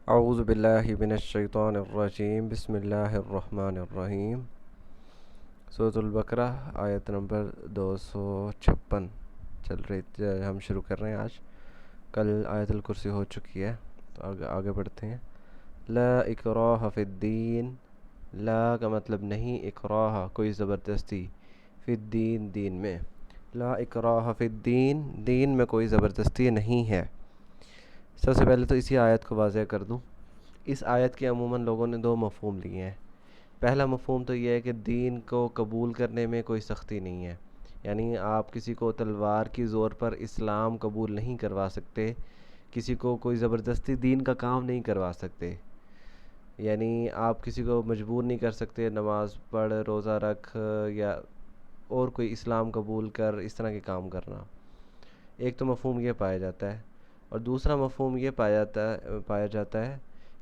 اعوذ باللہ من الشیطان الرجیم بسم اللہ الرحمن الرحیم۔ سورۃ البقرہ آیت نمبر 256 چل رہی، ہم شروع کر رہے ہیں آج۔ کل آیت الکرسی ہو چکی ہے تو آگے بڑھتے ہیں۔ لا اکراہ فی الدین، لا کا مطلب نہیں، اکراہ کوئی زبردستی، فی الدین دین میں، لا اکراہ فی الدین دین میں کوئی زبردستی نہیں ہے۔ سب سے پہلے تو اسی آیت کو واضح کر دوں، اس آیت کے عموماً لوگوں نے دو مفہوم لیے ہیں۔ پہلا مفہوم تو یہ ہے کہ دین کو قبول کرنے میں کوئی سختی نہیں ہے، یعنی آپ کسی کو تلوار کی زور پر اسلام قبول نہیں کروا سکتے، کسی کو کوئی زبردستی دین کا کام نہیں کروا سکتے، یعنی آپ کسی کو مجبور نہیں کر سکتے نماز پڑھ، روزہ رکھ یا اور کوئی اسلام قبول کر، اس طرح کے کام کرنا۔ ایک تو مفہوم یہ پایا جاتا ہے، اور دوسرا مفہوم یہ پایا جاتا ہے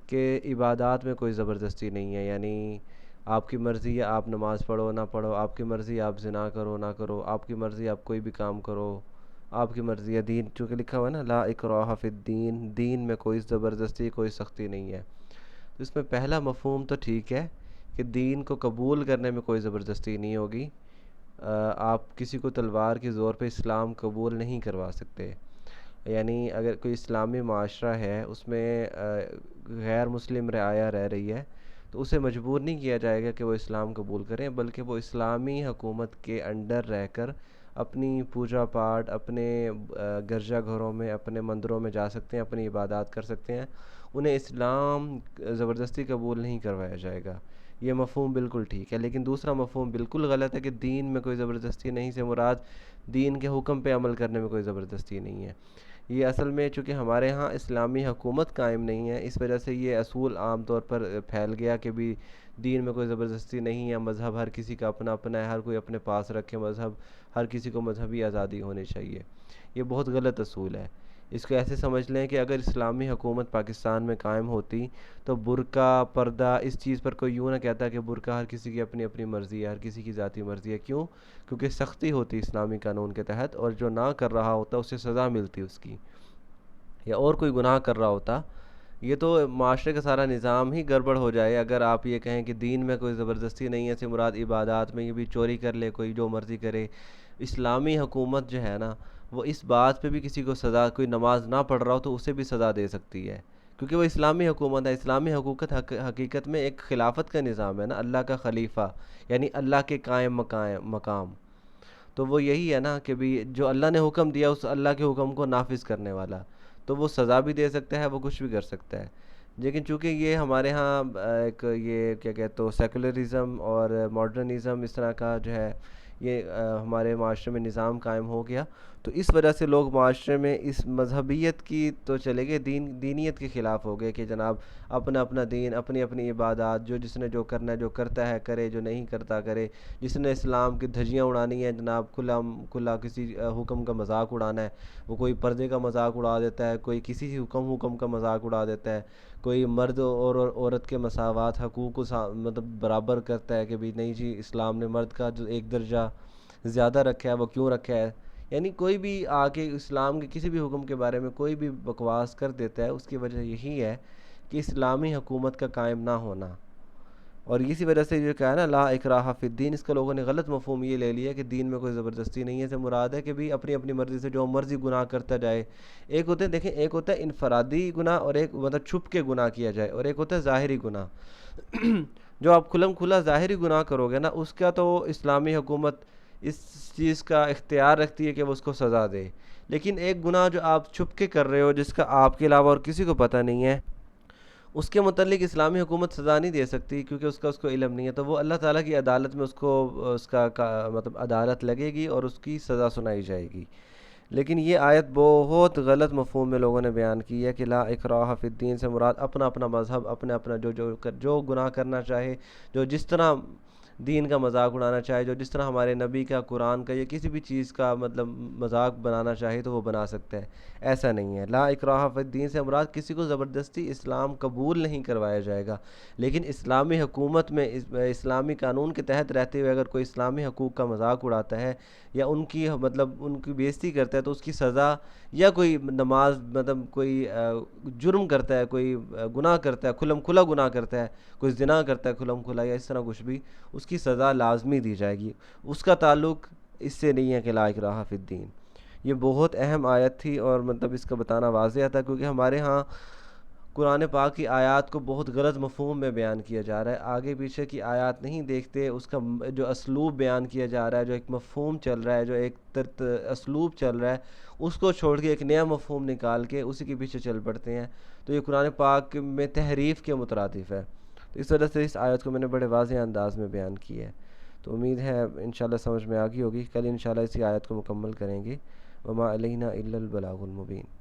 کہ عبادات میں کوئی زبردستی نہیں ہے، یعنی آپ کی مرضی ہے آپ نماز پڑھو نہ پڑھو، آپ کی مرضی آپ زنا کرو نہ کرو، آپ کی مرضی آپ کوئی بھی کام کرو، آپ کی مرضی ہے۔ دین چونکہ لکھا ہوا ہے نا، لا اکراہ فی الدین، دین میں کوئی زبردستی کوئی سختی نہیں ہے، تو اس میں پہلا مفہوم تو ٹھیک ہے کہ دین کو قبول کرنے میں کوئی زبردستی نہیں ہوگی، آپ کسی کو تلوار کے زور پہ اسلام قبول نہیں کروا سکتے، یعنی اگر کوئی اسلامی معاشرہ ہے اس میں غیر مسلم رعایا رہ رہی ہے تو اسے مجبور نہیں کیا جائے گا کہ وہ اسلام قبول کریں، بلکہ وہ اسلامی حکومت کے انڈر رہ کر اپنی پوجا پاٹ، اپنے گرجا گھروں میں، اپنے مندروں میں جا سکتے ہیں، اپنی عبادات کر سکتے ہیں، انہیں اسلام زبردستی قبول نہیں کروایا جائے گا۔ یہ مفہوم بالکل ٹھیک ہے، لیکن دوسرا مفہوم بالکل غلط ہے کہ دین میں کوئی زبردستی نہیں سے مراد دین کے حکم پہ عمل کرنے میں کوئی زبردستی نہیں ہے۔ یہ اصل میں چونکہ ہمارے ہاں اسلامی حکومت قائم نہیں ہے، اس وجہ سے یہ اصول عام طور پر پھیل گیا کہ بھی دین میں کوئی زبردستی نہیں ہے، مذہب ہر کسی کا اپنا اپنا ہے، ہر کوئی اپنے پاس رکھے مذہب، ہر کسی کو مذہبی آزادی ہونی چاہیے۔ یہ بہت غلط اصول ہے۔ اس کو ایسے سمجھ لیں کہ اگر اسلامی حکومت پاکستان میں قائم ہوتی تو برقع، پردہ، اس چیز پر کوئی یوں نہ کہتا کہ برقع ہر کسی کی اپنی اپنی مرضی ہے، ہر کسی کی ذاتی مرضی ہے۔ کیوں؟ کیونکہ سختی ہوتی اسلامی قانون کے تحت، اور جو نہ کر رہا ہوتا اسے سزا ملتی اس کی، یا اور کوئی گناہ کر رہا ہوتا۔ یہ تو معاشرے کا سارا نظام ہی گڑبڑ ہو جائے اگر آپ یہ کہیں کہ دین میں کوئی زبردستی نہیں ہے سے مراد عبادات میں یہ بھی چوری کر لے کوئی، جو مرضی کرے۔ اسلامی حکومت جو ہے نا، وہ اس بات پہ بھی کسی کو سزا، کوئی نماز نہ پڑھ رہا ہو تو اسے بھی سزا دے سکتی ہے، کیونکہ وہ اسلامی حکومت ہے۔ اسلامی حکومت حقیقت میں ایک خلافت کا نظام ہے نا، اللہ کا خلیفہ، یعنی اللہ کے قائم مقام، تو وہ یہی ہے نا کہ بھی جو اللہ نے حکم دیا اس اللہ کے حکم کو نافذ کرنے والا، تو وہ سزا بھی دے سکتا ہے، وہ کچھ بھی کر سکتا ہے۔ لیکن چونکہ یہ ہمارے ہاں ایک یہ کیا کہتے ہو سیکولرزم اور ماڈرنزم اس طرح کا جو ہے، یہ ہمارے معاشرے میں نظام قائم ہو گیا، تو اس وجہ سے لوگ معاشرے میں اس مذہبیت کی تو چلے گئے، دینیت کے خلاف ہو گئے کہ جناب اپنا اپنا دین، اپنی اپنی عبادات، جو جس نے جو کرنا ہے جو کرتا ہے کرے، جو نہیں کرتا کرے۔ جس نے اسلام کی دھجیاں اڑانی ہیں جناب، کھلا کسی حکم کا مذاق اڑانا ہے، وہ کوئی پردے کا مذاق اڑا دیتا ہے، کوئی کسی حکم کا مذاق اڑا دیتا ہے، کوئی مرد اور عورت کے مساوات، حقوق کو مطلب برابر کرتا ہے کہ بھی نہیں جی اسلام نے مرد کا جو ایک درجہ زیادہ رکھا ہے وہ کیوں رکھا ہے، یعنی کوئی بھی آ کے اسلام کے کسی بھی حکم کے بارے میں کوئی بھی بکواس کر دیتا ہے، اس کی وجہ یہی ہے کہ اسلامی حکومت کا قائم نہ ہونا۔ اور اسی وجہ سے جو کہا ہے نا لا اکراہ فی الدین، اس کا لوگوں نے غلط مفہوم یہ لے لیا کہ دین میں کوئی زبردستی نہیں ہے سے مراد ہے کہ بھی اپنی اپنی مرضی سے جو مرضی گناہ کرتا جائے۔ ایک ہوتے ہیں، دیکھیں، ایک ہوتا ہے انفرادی گناہ، اور ایک مطلب چھپ کے گناہ کیا جائے، اور ایک ہوتا ہے ظاہری گناہ۔ جو آپ کھلم کھلا ظاہری گناہ کرو گے نا، اس کا تو اسلامی حکومت اس چیز کا اختیار رکھتی ہے کہ وہ اس کو سزا دے، لیکن ایک گناہ جو آپ چھپ کے کر رہے ہو، جس کا آپ کے علاوہ اور کسی کو پتہ نہیں ہے، اس کے متعلق اسلامی حکومت سزا نہیں دے سکتی، کیونکہ اس کو علم نہیں ہے، تو وہ اللہ تعالیٰ کی عدالت میں اس کا مطلب عدالت لگے گی اور اس کی سزا سنائی جائے گی۔ لیکن یہ آیت بہت غلط مفہوم میں لوگوں نے بیان کی ہے کہ لا اکراہ فی الدین سے مراد اپنا اپنا مذہب، اپنا اپنا جو گناہ کرنا چاہے، جو جس طرح دین کا مذاق اڑانا چاہے، جو جس طرح ہمارے نبی کا، قرآن کا یا کسی بھی چیز کا مطلب مذاق بنانا چاہے تو وہ بنا سکتا ہے، ایسا نہیں ہے۔ لا اکراہ فی الدین سے مراد کسی کو زبردستی اسلام قبول نہیں کروایا جائے گا، لیکن اسلامی حکومت میں اسلامی قانون کے تحت رہتے ہوئے اگر کوئی اسلامی حقوق کا مذاق اڑاتا ہے یا ان کی مطلب ان کی بےزتی کرتا ہے تو اس کی سزا، یا کوئی نماز مطلب کوئی جرم کرتا ہے، کوئی گناہ کرتا ہے، کھلم کھلا گناہ کرتا ہے، کوئی زنا کرتا ہے کھلم کھلا یا اس طرح کچھ بھی، اس کی سزا لازمی دی جائے گی۔ اس کا تعلق اس سے نہیں ہے کہ لا اکراہ فی الدین۔ یہ بہت اہم آیت تھی اور مطلب اس کا بتانا واضح تھا، کیونکہ ہمارے ہاں قرآن پاک کی آیات کو بہت غلط مفہوم میں بیان کیا جا رہا ہے، آگے پیچھے کی آیات نہیں دیکھتے، اس کا جو اسلوب بیان کیا جا رہا ہے، جو ایک مفہوم چل رہا ہے، جو ایک اسلوب چل رہا ہے، اس کو چھوڑ کے ایک نیا مفہوم نکال کے اسی کے پیچھے چل پڑتے ہیں، تو یہ قرآن پاک میں تحریف کے مترادف ہے۔ تو اس وجہ سے اس آیت کو میں نے بڑے واضح انداز میں بیان کی ہے، تو امید ہے انشاءاللہ سمجھ میں آ گئی ہوگی۔ کل انشاءاللہ اسی آیت کو مکمل کریں گے۔ وما علینا الا البلاغ المبین۔